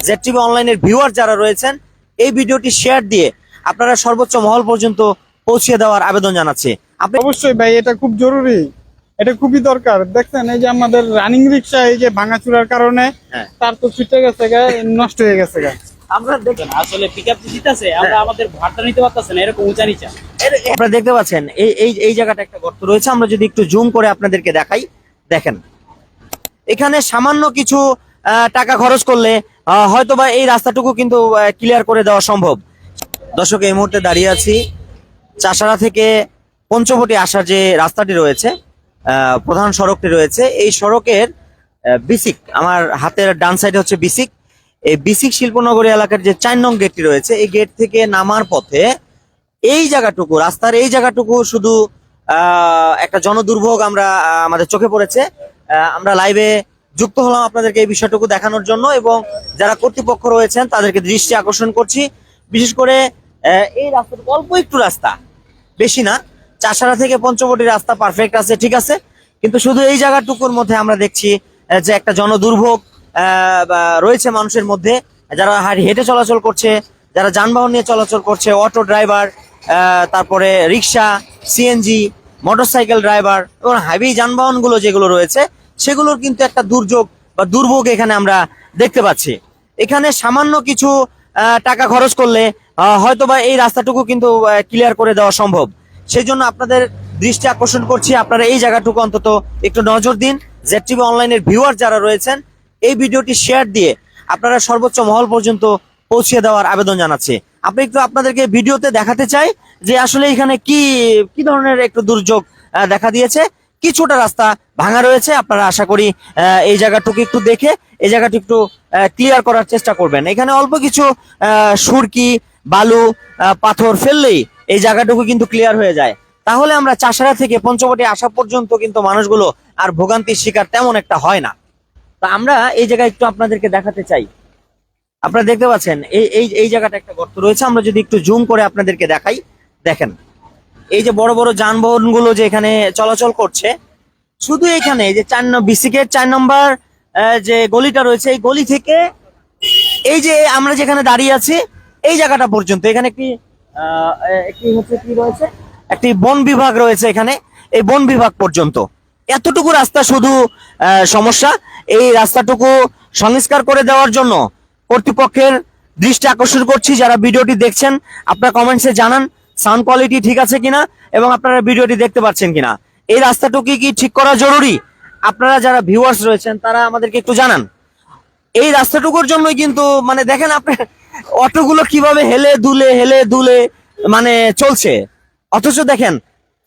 জেডটিভি অনলাইনের ভিউয়ার যারা রয়েছেন এই ভিডিওটি শেয়ার দিয়ে আপনারা সর্বোচ্চ মহল পর্যন্ত পৌঁছে দেওয়ার আবেদন জানাচ্ছি। আপনি অবশ্যই ভাই, এটা খুব জরুরি, এটা খুবই দরকার। দেখছেন এই যে আমাদের রানিং রিক্সা এই যে ভাঙাচুরার কারণে তার তো ছুটে গেছে গা, নষ্ট হয়ে গেছে গা। আমরা দেখেন আসলে পিকআপ দিতেছে, আমরা আমাদের ভাড়াটা নিতে পারতেছে না, এরকম উঁচা নিচা। আপনারা দেখতে পাচ্ছেন এই জায়গাটা একটা গর্ত রয়েছে। আমরা যদি একটু জুম করে আপনাদেরকে দেখাই, দেখেন এখানে সামান্য কিছু টাকা খরচ করলে হয়তোবা এই রাস্তাটুকু কিন্তু ক্লিয়ার করে দেওয়া সম্ভব। দর্শক, এই মুহূর্তে দাঁড়িয়ে আছি চাষাড়া থেকে পঞ্চবটি আসার যে রাস্তাটি রয়েছে, প্রধান সড়কটি রয়েছে, এই সড়কের বিসিক, আমার হাতের ডান সাইডে হচ্ছে বিসিক। এই বিসিক শিল্পনগরী এলাকার যে 4 নং গেটটি রয়েছে, এই গেট থেকে নামার পথে এই জায়গাটুকু, রাস্তার এই জায়গাটুকু শুধু একটা জনদুর্ভোগ আমরা আমাদের চোখে পড়েছে। আমরা লাইভে যুক্ত হলাম আপনাদেরকে এই বিষয়টুকু দেখানোর জন্য, এবং যারা কর্তৃপক্ষ রয়েছেন তাদেরকে দৃষ্টি আকর্ষণ করছি। বিশেষ করে এই রাস্তাটুকু অল্প একটু রাস্তা, বেশি না। চাষাড়া থেকে পঞ্চবটি রাস্তা পারফেক্ট আছে, ঠিক আছে, কিন্তু শুধু এই জায়গাটুকুর মধ্যে আমরা দেখছি যে একটা জনদুর্ভোগ রয়েছে মানুষের মধ্যে, যারা হেঁটে চলাচল করছে, যারা যানবাহন নিয়ে চলাচল করছে, অটো ড্রাইভার, তারপরে রিক্সা, সিএনজি, মোটরসাইকেল ড্রাইভার এবং হাইওয়ে যানবাহনগুলো যেগুলো রয়েছে সেগুলোর কিন্তু একটা দুর্যোগ বা দুর্ভোগ এখানে আমরা দেখতে পাচ্ছি। এখানে সামান্য কিছু টাকা খরচ করলে হয়তোবা এই রাস্তাটুকু কিন্তু ক্লিয়ার করে দেওয়া সম্ভব। সেই জন্য আপনাদের দৃষ্টি আকর্ষণ করছি, আপনারা এই জায়গাটুকু অন্তত একটু নজর দিন। জেডটিভি অনলাইনের ভিউয়ার যারা রয়েছেন এই ভিডিওটি শেয়ার দিয়ে আপনারা সর্বোচ্চ মহল পর্যন্ত পৌঁছে দেওয়ার আবেদন জানাচ্ছি। আপনি একটু আপনাদেরকে ভিডিওতে দেখাতে চাই যে আসলে এখানে কি ধরনের একটু দুর্যোগ দেখা দিয়েছে। কিছুটা রাস্তা ভাঙা রয়েছে, আপনারা আশা করি এই জায়গাটুকু একটু দেখে এই জায়গাটুকু একটু ক্লিয়ার করার চেষ্টা করবেন। এখানে অল্প কিছু সুরকি, বালু, পাথর ফেললেই এই জায়গাটুকু কিন্তু ক্লিয়ার হয়ে যায়। তাহলে আমরা চাষাড়া থেকে পঞ্চবটি আসা পর্যন্ত কিন্তু মানুষগুলো আর ভোগান্তির শিকার তেমন একটা হয় না। তা আমরা এই জায়গায় একটু আপনাদেরকে দেখাতে চাই। আপনারা দেখতে পাচ্ছেন এই জায়গাটা একটা গর্ত রয়েছে। আমরা যদি একটু জুম করে আপনাদেরকে দেখাই, দেখেন এই যে বড় বড় যানবাহন গুলো যে এখানে চলাচল করছে, শুধু এখানে যে বিসিকের 4 নম্বর যে গলিটা রয়েছে, এই গলি থেকে এই যে আমরা যেখানে দাঁড়িয়ে আছি এই জায়গাটা পর্যন্ত, এখানে একটি হচ্ছে কি রয়েছে, একটি বন বিভাগ রয়েছে এখানে, এই বন বিভাগ পর্যন্ত এতটুকু রাস্তা শুধু সমস্যা। এই রাস্তাটুকু সংস্কার করে দেওয়ার জন্য কর্তৃপক্ষের দৃষ্টি আকর্ষণ করছি। যারা ভিডিওটি দেখছেন আপনারা কমেন্টসে জানান সাউন্ড কোয়ালিটি ঠিক আছে কিনা এবং আপনারা ভিডিওটি দেখতে পাচ্ছেন কিনা। এই রাস্তাটুকু কি ঠিক করা জরুরি? আপনারা যারা ভিউয়ার্স রয়েছেন তারা আমাদেরকে একটু জানান। এই রাস্তাটুকুর জন্যই কিন্তু মানে দেখেন আপনার অটোগুলো কিভাবে হেলে দুলে মানে চলছে, অথচ দেখেন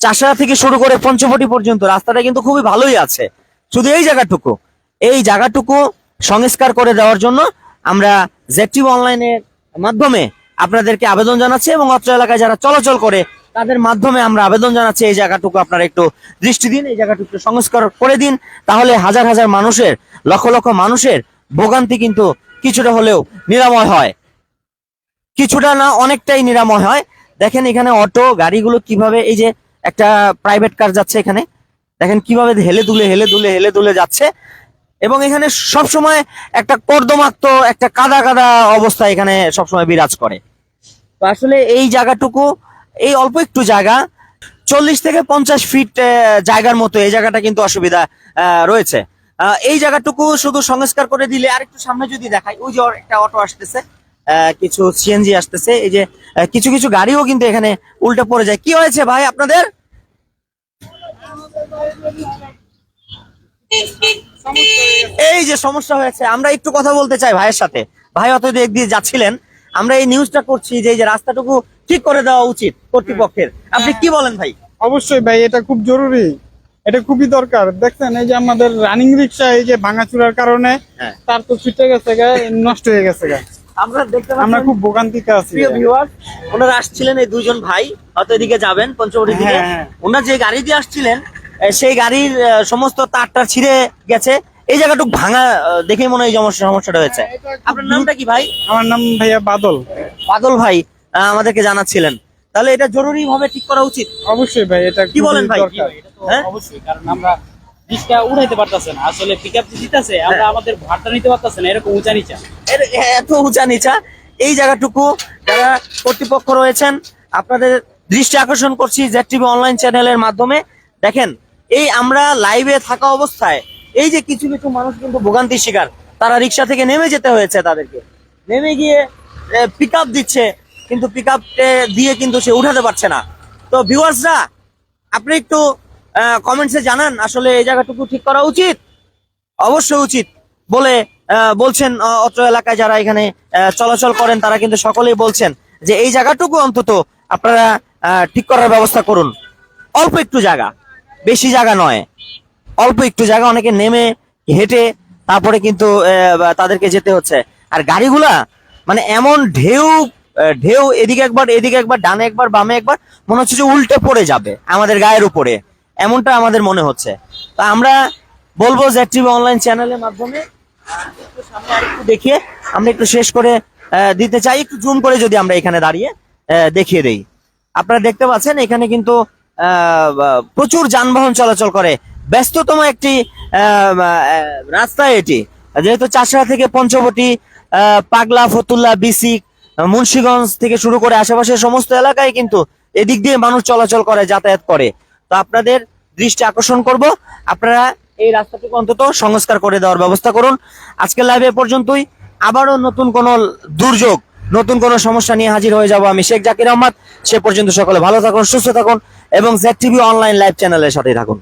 চাষাড়া থেকে শুরু করে পঞ্চবটি পর্যন্ত রাস্তাটা কিন্তু খুবই ভালোই আছে। শুধু এই জায়গাটুকু সংস্কার করে দেওয়ার জন্য আমরা জেডটিভি অনলাইনের মাধ্যমে আপনাদেরকে আবেদন জানাচ্ছি, এবং অত্র এলাকায় যারা চলাচল করে তাদের মাধ্যমে আমরা আবেদন জানাচ্ছি এই জায়গাটুকু আপনারা একটু দৃষ্টি দিন, এই জায়গাটুকু সংস্কার করে দিন। তাহলে হাজার হাজার মানুষের, লক্ষ লক্ষ মানুষের ভোগান্তি কিন্তু কিছুটা হলেও নিরাময় হয়, কিছুটা না অনেকটাই নিরাময় হয়। দেখেন এখানে অটো গাড়িগুলো কিভাবে, এই যে একটা প্রাইভেট কার যাচ্ছে এখানে, দেখেন কিভাবে হেলে দুলে যাচ্ছে, এবং এখানে সবসময় একটা কর্দমাক্ত একটা কাদা অবস্থা এখানে সবসময় বিরাজ করে। তো আসলে এই জায়গাটুকু, এই অল্প একটু জায়গা, 40 থেকে 50 ফিট জায়গার মতো এই জায়গাটা কিন্তু অসুবিধা রয়েছে। এই জায়গাটুকু শুধু সংস্কার করে দিলে, আর একটু সামনে যদি দেখাই, ওই যে একটা অটো আসতেছে, কিছু সিএনজি আসতেছে, এই যে কিছু গাড়িও কিন্তু এখানে উল্টে পড়ে যায়। কি হয়েছে ভাই আপনাদের? এই যে সমস্যা হয়েছে, আমরা একটু কথা বলতে চাই ভাইয়ের সাথে। ভাই অত দিক দিয়ে যাচ্ছিলেন, আমরা এই নিউজটা করছি যে এই যে রাস্তাটুকু ঠিক করে দেওয়া উচিত কর্তৃপক্ষের। আপনি কি বলেন ভাই? অবশ্যই ভাই, এটা খুব জরুরি, এটা খুবই দরকার। দেখছেন এই যে আমাদের রানিং রিক্সা এই যে ভাঙাচুরার কারণে তার তো ছুটে গেছে গা, নষ্ট হয়ে গেছে গা। আমরা খুব ভোগান্তিতে আছি। ওনারা আসছিলেন, এই দুইজন ভাই হয়তো এদিকে যাবেন পঞ্চবটি দিকে, ওনারা যে গাড়ি দিয়ে আসছিলেন সেই গাড়ির সমস্ত তারটা ছিঁড়ে গেছে। এই জায়গাটুকু ভাঙা দেখে মনে হয় সমস্যাটা হয়েছে। আপনার নামটা কি ভাই? আমার নাম ভাইয়া বাদল ভাই আমাদেরকে জানাচ্ছিলেন। তাহলে এটা জরুরি ভাবে ঠিক করা উচিত। অবশ্যই ভাই, এটা কি বলেন ভাই? অবশ্যই, কারণ আমরা রিক্সা উঠাইতে পারতেছে না, আসলে পিক আপ দিতেছে, আমরা আমাদের ভাড়াটা নিতে পারতেছে না, এরকম উঁচা নিচা। এত উঁচা নিচা এই জায়গাটুকু যারা কর্তৃপক্ষ রয়েছেন আপনাদের দৃষ্টি আকর্ষণ করছি ZTV অনলাইন চ্যানেলের মাধ্যমে। দেখেন এই আমরা লাইভে থাকা অবস্থায় এই যে কিছু কিছু মানুষ কিন্তু ভোগান্তির শিকার, তারা রিক্সা থেকে নেমে যেতে হয়েছে, তাদেরকে নেমে গিয়ে পিক আপ দিচ্ছে, কিন্তু পিক আপ দিয়ে কিন্তু সে উঠাতে পারছে না। তো ভিউয়ার্সরা আপনি একটু কমেন্টসে জানান আসলে এই জায়গাটুকু ঠিক করা উচিত। অবশ্যই উচিত বলে বলছেন অত্র এলাকায় যারা এখানে চলাচল করেন, তারা কিন্তু সকলেই বলছেন যে এই জায়গাটুকু অন্তত আপনারা ঠিক করার ব্যবস্থা করুন। অল্প একটু জায়গা, বেশি জায়গা নয়, অল্প একটু জায়গা, অনেকে নেমে হেঁটে তারপরে কিন্তু তাদেরকে যেতে হচ্ছে। আর গাড়িগুলা মানে এমন ঢেউ ঢেউ, এদিকে একবার ডানে একবার বামে একবার, মনে হচ্ছে যে উল্টে পড়ে যাবে আমাদের গায়ের উপরে, এমনটা আমাদের মনে হচ্ছে। তা আমরা বলবো ZTV অনলাইন চ্যানেলের মাধ্যমে একটু সামনে আরেকটু দেখিয়ে আমরা একটু শেষ করে দিতে চাই। একটু জুম করে যদি আমরা এখানে দাঁড়িয়ে দেখিয়ে দেই, আপনারা দেখতে পাচ্ছেন এখানে কিন্তু প্রচুর যানবাহন চলাচল করে, ব্যস্ততম একটি রাস্তা এটি, যেহেতু চাষড়া থেকে পঞ্চবটি, পাগলা, ফতুল্লা, বিসিক, মুন্সিগঞ্জ থেকে শুরু করে আশেপাশের সমস্ত এলাকায় কিন্তু এদিক দিয়ে মানুষ চলাচল করে, যাতায়াত করে। তো আপনাদের দৃষ্টি আকর্ষণ করব, আপনারা এই রাস্তাটুকু অন্তত সংস্কার করে দেওয়ার ব্যবস্থা করুন। আজকের লাইভে এ পর্যন্তই। আবারও নতুন কোনো দুর্যোগ, নতুন কোনো সমস্যা নিয়ে হাজির হয়ে যাব আমি, শেখ জাকির আহমদ। সে পর্যন্ত সকলে ভালো থাকুন, সুস্থ থাকুন এবং ZTV অনলাইন লাইভ চ্যানেলের সাথে থাকুন।